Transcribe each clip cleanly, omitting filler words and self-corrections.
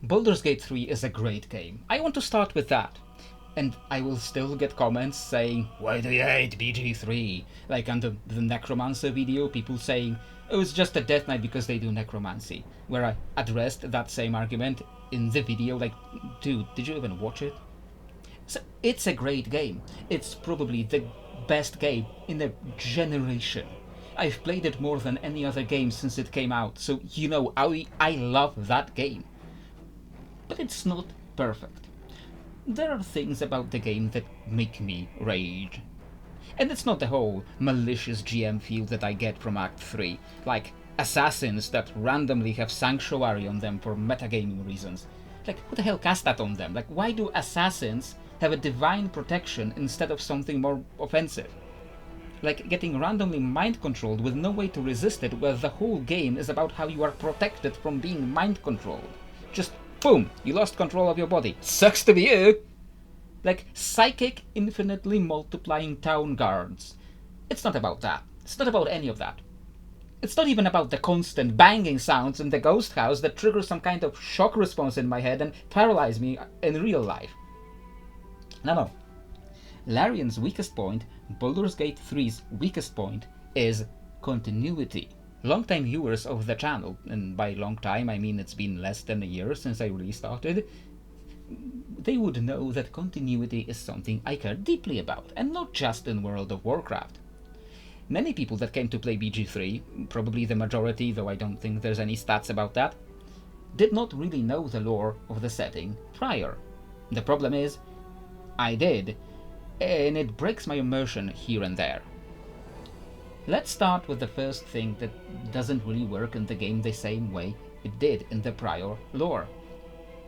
Baldur's Gate 3 is a great game. I want to start with that. And I will still get comments saying, why do you hate BG3? Like under the Necromancer video, people saying, oh, it's just a Death Knight because they do necromancy. Where I addressed that same argument in the video, like, dude, did you even watch it? So it's a great game. It's probably the best game in a generation. I've played it more than any other game since it came out, so you know I love that game. But it's not perfect. There are things about the game that make me rage. And it's not the whole malicious GM feel that I get from Act 3, like assassins that randomly have Sanctuary on them for metagaming reasons. Like, who the hell cast that on them? Like, why do assassins have a divine protection instead of something more offensive? Like getting randomly mind controlled with no way to resist it, where the whole game is about how you are protected from being mind controlled. Just boom, you lost control of your body. Sucks to be you! Like psychic, infinitely multiplying town guards. It's not about that. It's not about any of that. It's not even about the constant banging sounds in the ghost house that trigger some kind of shock response in my head and paralyze me in real life. No. Larian's weakest point, Baldur's Gate 3's weakest point, is continuity. Longtime viewers of the channel, and by long time I mean it's been less than a year since I restarted, they would know that continuity is something I care deeply about, and not just in World of Warcraft. Many people that came to play BG3, probably the majority, though I don't think there's any stats about that, did not really know the lore of the setting prior. The problem is, I did, and it breaks my immersion here and there. Let's start with the first thing that doesn't really work in the game the same way it did in the prior lore.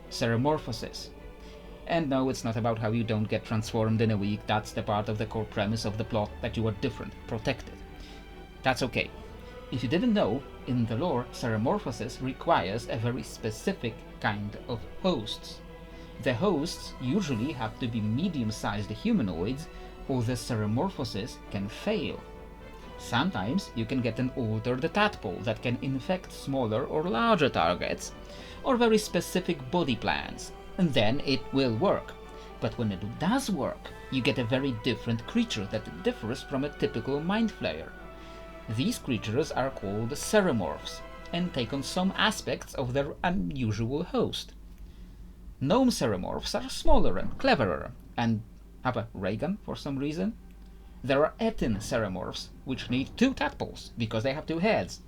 Ceremorphosis. And no, it's not about how you don't get transformed in a week, that's the part of the core premise of the plot, that you are different, protected. That's okay. If you didn't know, in the lore, Ceremorphosis requires a very specific kind of hosts. The hosts usually have to be medium-sized humanoids, or the Ceremorphosis can fail. Sometimes you can get an altered tadpole that can infect smaller or larger targets, or very specific body plans, and then it will work. But when it does work, you get a very different creature that differs from a typical Mind Flayer. These creatures are called Ceremorphs, and take on some aspects of their unusual host. Gnome Ceremorphs are smaller and cleverer, and have a ray gun for some reason. There are Etin Ceremorphs, which need 2 tadpoles, because they have 2 heads.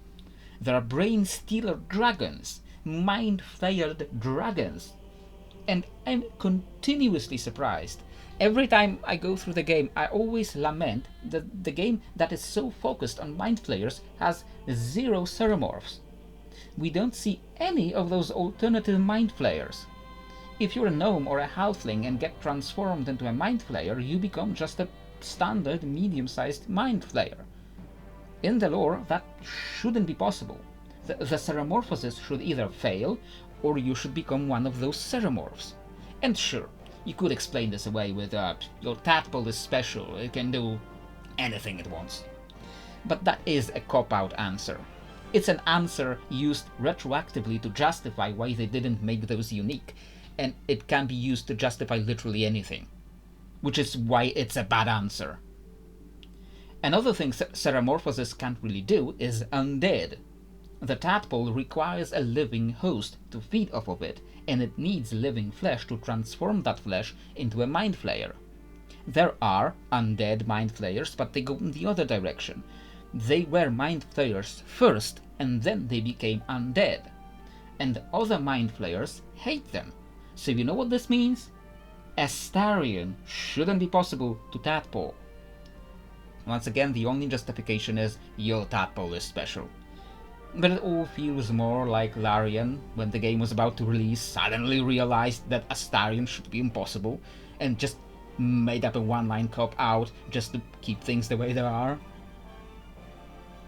There are Brain Stealer Dragons, Mind-Flayered Dragons. And I'm continuously surprised. Every time I go through the game, I always lament that the game that is so focused on Mind Flayers has 0 Ceremorphs. We don't see any of those alternative Mind Flayers. If you're a gnome or a halfling and get transformed into a Mind Flayer, you become just a standard medium-sized Mind Flayer. In the lore, that shouldn't be possible. The Ceremorphosis should either fail, or you should become one of those Ceremorphs. And sure, you could explain this away with, your tadpole is special, it can do anything it wants. But that is a cop-out answer. It's an answer used retroactively to justify why they didn't make those unique, and it can be used to justify literally anything. Which is why it's a bad answer. Another thing Ceremorphosis can't really do is undead. The tadpole requires a living host to feed off of it, and it needs living flesh to transform that flesh into a Mind Flayer. There are undead Mind Flayers, but they go in the other direction. They were Mind Flayers first, and then they became undead. And other Mind Flayers hate them. So you know what this means? Astarion shouldn't be possible to tadpole. Once again, the only justification is your tadpole is special. But it all feels more like Larian, when the game was about to release, suddenly realized that Astarion should be impossible, and just made up a one-line cop-out just to keep things the way they are.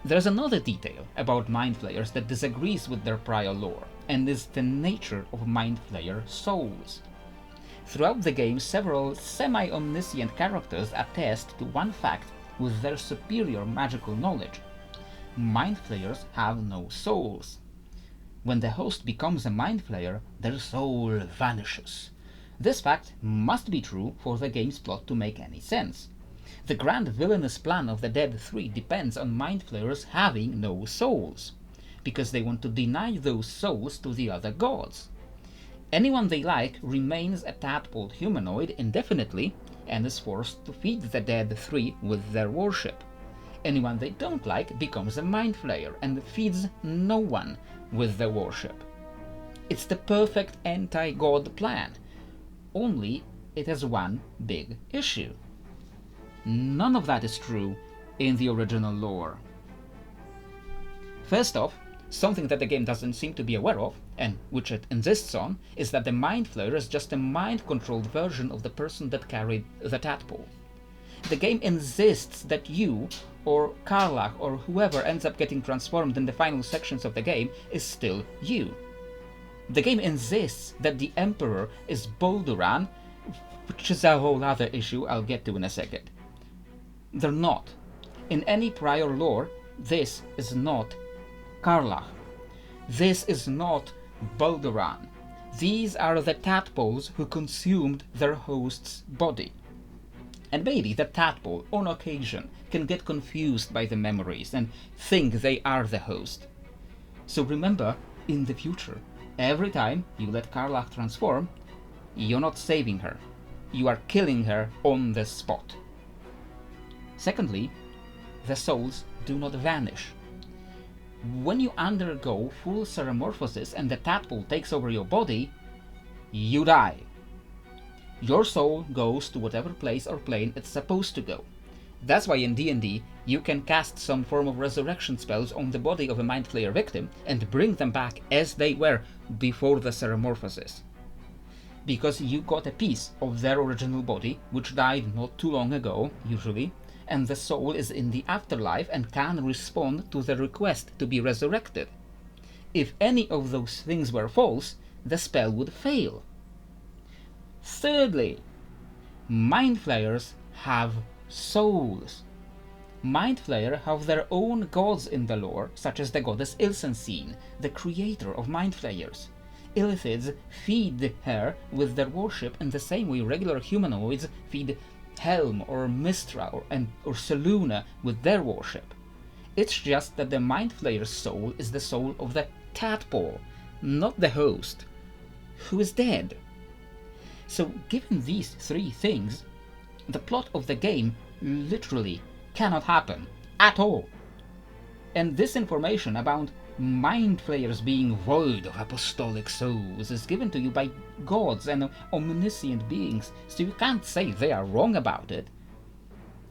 There's another detail about Mind Flayers that disagrees with their prior lore, and is the nature of Mind Flayer souls. Throughout the game, several semi-omniscient characters attest to one fact with their superior magical knowledge. Mind Flayers have no souls. when the host becomes a mind flayer, their soul vanishes. This fact must be true for the game's plot to make any sense. The grand villainous plan of the Dead 3 depends on mind flayers having no souls, because they want to deny those souls to the other gods. Anyone they like remains a tadpole humanoid indefinitely and is forced to feed the Dead 3 with their worship. Anyone they don't like becomes a mind flayer and feeds no one with their worship. It's the perfect anti-god plan, only it has one big issue. None of that is true in the original lore. First off, something that the game doesn't seem to be aware of, and which it insists on, is that the mind flayer is just a mind-controlled version of the person that carried the tadpole. The game insists that you, or Karlach, or whoever ends up getting transformed in the final sections of the game is still you. The game insists that the Emperor is Balduran, which is a whole other issue I'll get to in a second. They're not. In any prior lore, this is not Karlach. This is not Balduran. These are the tadpoles who consumed their host's body. And maybe the tadpole, on occasion, can get confused by the memories and think they are the host. So remember, in the future, every time you let Karlach transform, you're not saving her. You are killing her on the spot. Secondly, the souls do not vanish. When you undergo full ceremorphosis and the tadpole takes over your body, you die. Your soul goes to whatever place or plane it's supposed to go. That's why in D&D you can cast some form of resurrection spells on the body of a mind flayer victim and bring them back as they were before the ceremorphosis. Because you got a piece of their original body, which died not too long ago, usually, and the soul is in the afterlife and can respond to the request to be resurrected. If any of those things were false, the spell would fail. Thirdly, mind flayers have souls. Mind flayer have their own gods in the lore, such as the goddess Ilsensine, the creator of mind flayers. Illithids feed her with their worship in the same way regular humanoids feed Helm or Mistra or Seluna with their worship. It's just that the mind flayer's soul is the soul of the tadpole, not the host, who is dead. So given these three things, the plot of the game literally cannot happen at all. And this information about mind flayers being void of apostolic souls is given to you by gods and omniscient beings, so you can't say they are wrong about it.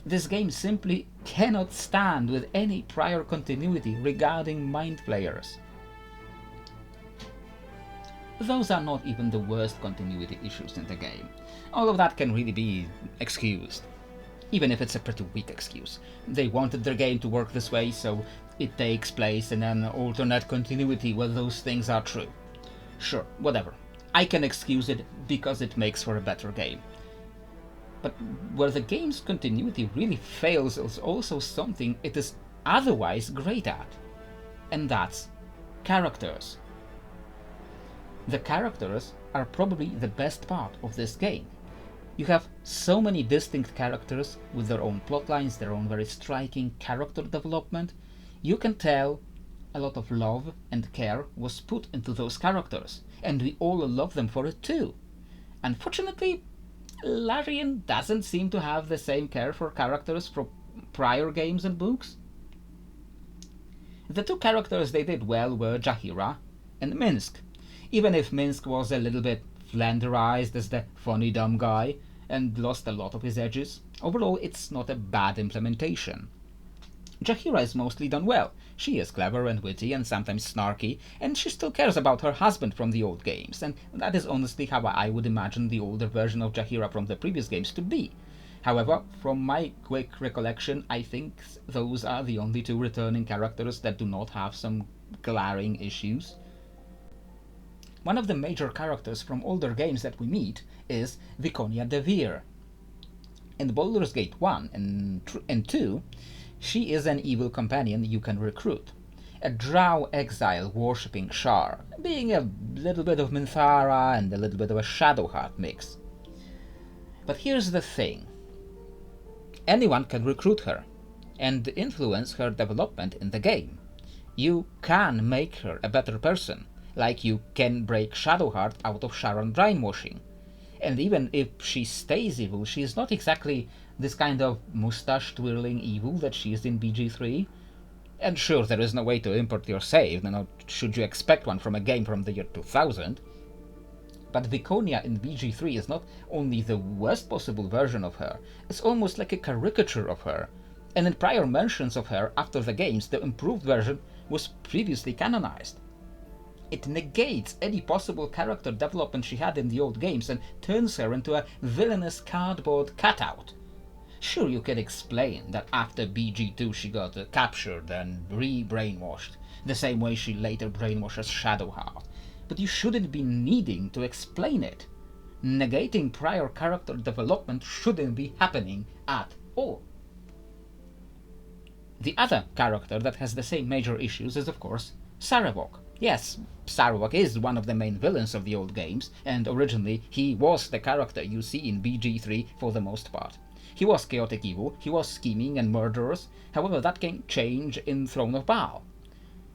This game simply cannot stand with any prior continuity regarding mind flayers. Those are not even the worst continuity issues in the game. All of that can really be excused, even if it's a pretty weak excuse. They wanted their game to work this way, so it takes place in an alternate continuity where those things are true. Sure, whatever. I can excuse it because it makes for a better game. But where the game's continuity really fails is also something it is otherwise great at, and that's characters. The characters are probably the best part of this game. You have so many distinct characters with their own plotlines, their own very striking character development. You can tell a lot of love and care was put into those characters, and we all love them for it too. Unfortunately, Larian doesn't seem to have the same care for characters from prior games and books. The two characters they did well were Jaheira and Minsk, even if Minsk was a little bit flanderized as the funny dumb guy and lost a lot of his edges. Overall, it's not a bad implementation. Jaheira is mostly done well. She is clever and witty and sometimes snarky, and she still cares about her husband from the old games, and that is honestly how I would imagine the older version of Jaheira from the previous games to be. However, from my quick recollection, I think those are the only two returning characters that do not have some glaring issues. One of the major characters from older games that we meet is Viconia de Veer. In Baldur's Gate 1 and 2, she is an evil companion you can recruit. a drow exile worshipping Shar, being a little bit of Minthara and a little bit of a Shadowheart mix. But here's the thing. Anyone can recruit her and influence her development in the game. You can make her a better person, like you can break Shadowheart out of Sharon brainwashing. And even if she stays evil, she is not exactly this kind of mustache-twirling evil that she is in BG3. And sure, there is no way to import your save, nor should you expect one from a game from the year 2000. But Viconia in BG3 is not only the worst possible version of her, it's almost like a caricature of her. And in prior mentions of her after the games, the improved version was previously canonized. It negates any possible character development she had in the old games and turns her into a villainous cardboard cutout. Sure, you can explain that after BG2 she got captured and re-brainwashed, the same way she later brainwashes Shadowheart, but you shouldn't be needing to explain it. Negating prior character development shouldn't be happening at all. The other character that has the same major issues is, of course, Sarevok. Yes, Sarevok is one of the main villains of the old games, and originally he was the character you see in BG3 for the most part. He was chaotic evil, he was scheming and murderous, however that can change in Throne of Baal.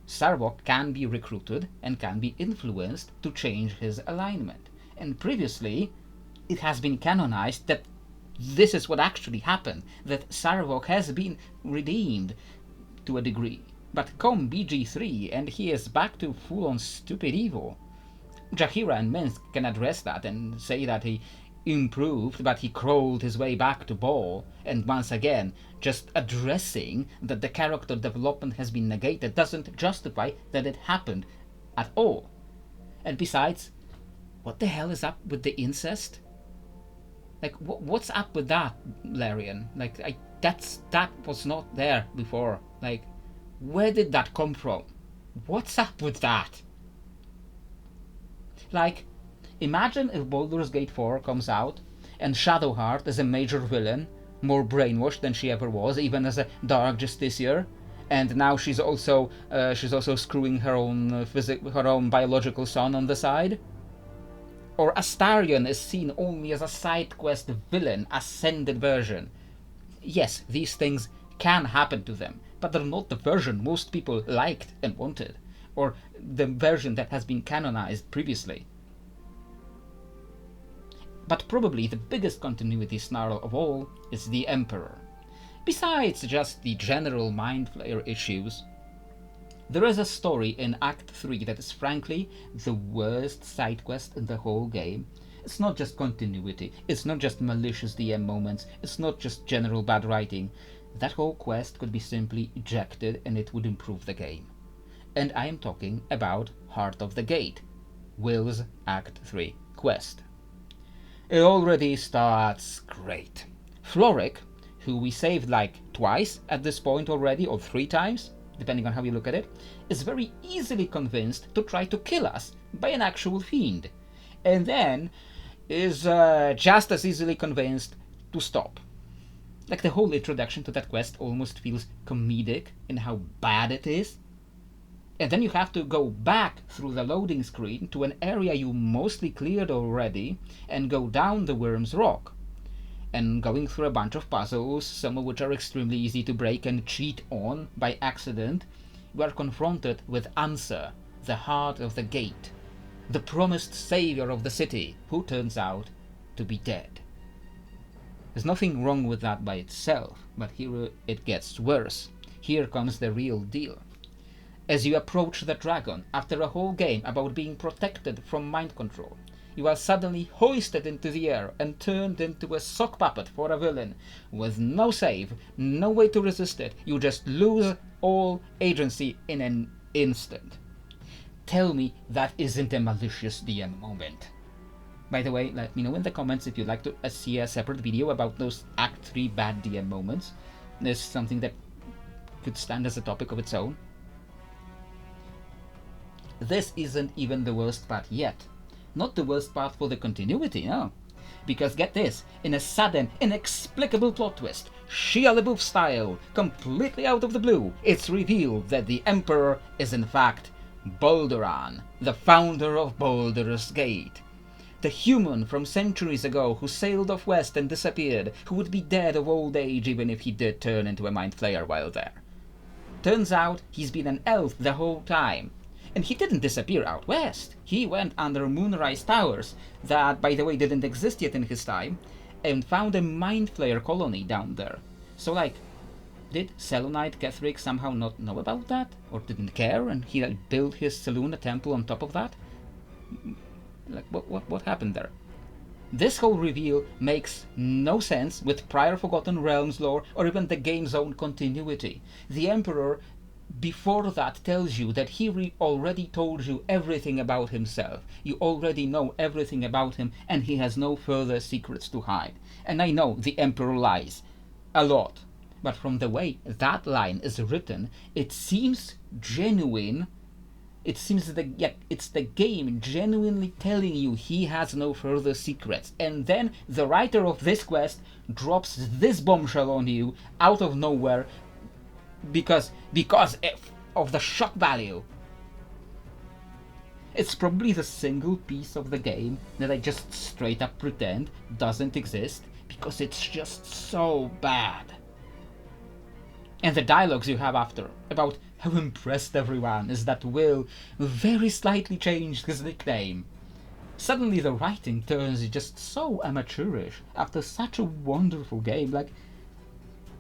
Sarevok can be recruited and can be influenced to change his alignment, and previously it has been canonized that this is what actually happened, that Sarevok has been redeemed to a degree. But come BG3 and he is back to full-on stupid evil. Jaheira and Minsk can address that and say that he improved, but he crawled his way back to Baal, and once again, just addressing that the character development has been negated doesn't justify that it happened at all. And besides, what the hell is up with the incest? Like, what's up with that, Larian? Like, that was not there before. Like, where did that come from? What's up with that? Like, imagine if Baldur's Gate 4 comes out and Shadowheart is a major villain, more brainwashed than she ever was, even as a Dark Justiciar, and now she's also screwing her own biological son on the side. Or Astarion is seen only as a side quest villain, ascended version. Yes, these things can happen to them, but they're not the version most people liked and wanted, or the version that has been canonized previously. But probably the biggest continuity snarl of all is the Emperor. Besides just the general mind flayer issues, there is a story in Act 3 that is frankly the worst side quest in the whole game. It's not just continuity, it's not just malicious DM moments, it's not just general bad writing. That whole quest could be simply ejected and it would improve the game. And I am talking about Heart of the Gate, Will's Act 3 quest. It already starts great. Floric, who we saved like twice at this point already, or 3 times, depending on how you look at it, is very easily convinced to try to kill us by an actual fiend, and then is just as easily convinced to stop. Like, the whole introduction to that quest almost feels comedic in how bad it is. And then you have to go back through the loading screen to an area you mostly cleared already and go down the Worm's Rock. And going through a bunch of puzzles, some of which are extremely easy to break and cheat on by accident, you are confronted with Answer, the Heart of the Gate, the promised savior of the city, who turns out to be dead. There's nothing wrong with that by itself, but here it gets worse. Here comes the real deal. As you approach the dragon, after a whole game about being protected from mind control, you are suddenly hoisted into the air and turned into a sock puppet for a villain, with no save, no way to resist it. You just lose all agency in an instant. Tell me that isn't a malicious DM moment. By the way, let me know in the comments if you'd like to see a separate video about those Act 3 bad DM moments. There's something that could stand as a topic of its own. This isn't even the worst part yet. Not the worst part for the continuity, no. Because get this, in a sudden, inexplicable plot twist, Shia LaBeouf style, completely out of the blue, it's revealed that the Emperor is in fact Balduran, the founder of Baldur's Gate. The human from centuries ago who sailed off west and disappeared, who would be dead of old age even if he did turn into a mind flayer while there. Turns out he's been an elf the whole time. And he didn't disappear out west. He went under Moonrise Towers, that by the way didn't exist yet in his time, and found a mind flayer colony down there. So like, did Selûnite Ketheric somehow not know about that? Or didn't care and he like built his Selûne temple on top of that? Like what happened there? This whole reveal makes no sense with prior Forgotten Realms lore or even the game's own continuity. The Emperor before that tells you that he already told you everything about himself. You already know everything about him and he has no further secrets to hide. And I know the Emperor lies. A lot. But from the way that line is written, it seems genuine. It seems that it's the game genuinely telling you he has no further secrets. And then the writer of this quest drops this bombshell on you out of nowhere because of the shock value. It's probably the single piece of the game that I just straight up pretend doesn't exist because it's just so bad. And the dialogues you have after about how impressed everyone is that Will very slightly changed his nickname. Suddenly the writing turns just so amateurish after such a wonderful game. Like,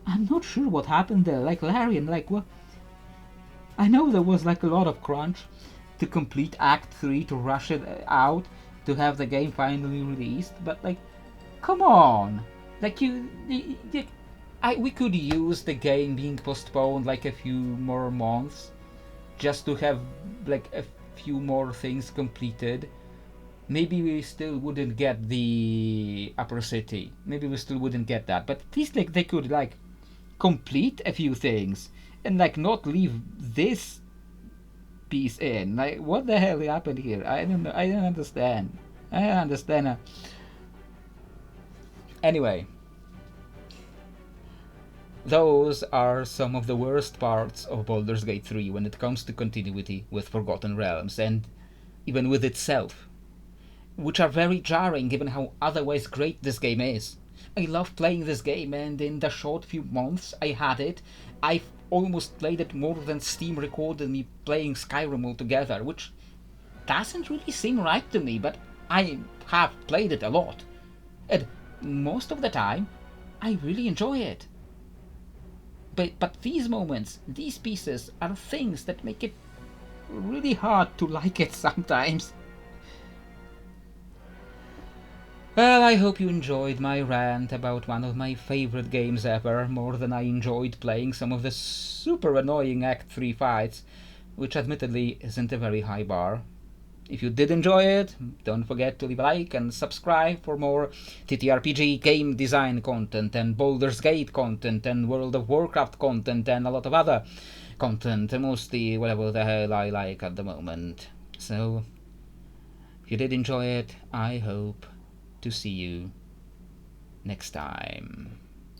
I'm not sure what happened there. Like, Larian, like, what? I know there was like a lot of crunch to complete Act 3, to rush it out, to have the game finally released, but like, come on! Like, we could use the game being postponed like a few more months just to have like a few more things completed. Maybe we still wouldn't get the upper city. Maybe we still wouldn't get that. But at least like they could like complete a few things and like not leave this piece in. Like, what the hell happened here? I don't know. I don't understand. I don't understand. Anyway. Those are some of the worst parts of Baldur's Gate 3 when it comes to continuity with Forgotten Realms, and even with itself, which are very jarring given how otherwise great this game is. I love playing this game, and in the short few months I had it, I've almost played it more than Steam recorded me playing Skyrim altogether, which doesn't really seem right to me, but I have played it a lot. And most of the time, I really enjoy it. But these moments, these pieces, are things that make it really hard to like it sometimes. Well, I hope you enjoyed my rant about one of my favorite games ever, more than I enjoyed playing some of the super annoying Act 3 fights, which admittedly isn't a very high bar. If you did enjoy it, don't forget to leave a like and subscribe for more TTRPG game design content and Baldur's Gate content and World of Warcraft content and a lot of other content, mostly whatever the hell I like at the moment. So, if you did enjoy it, I hope to see you next time.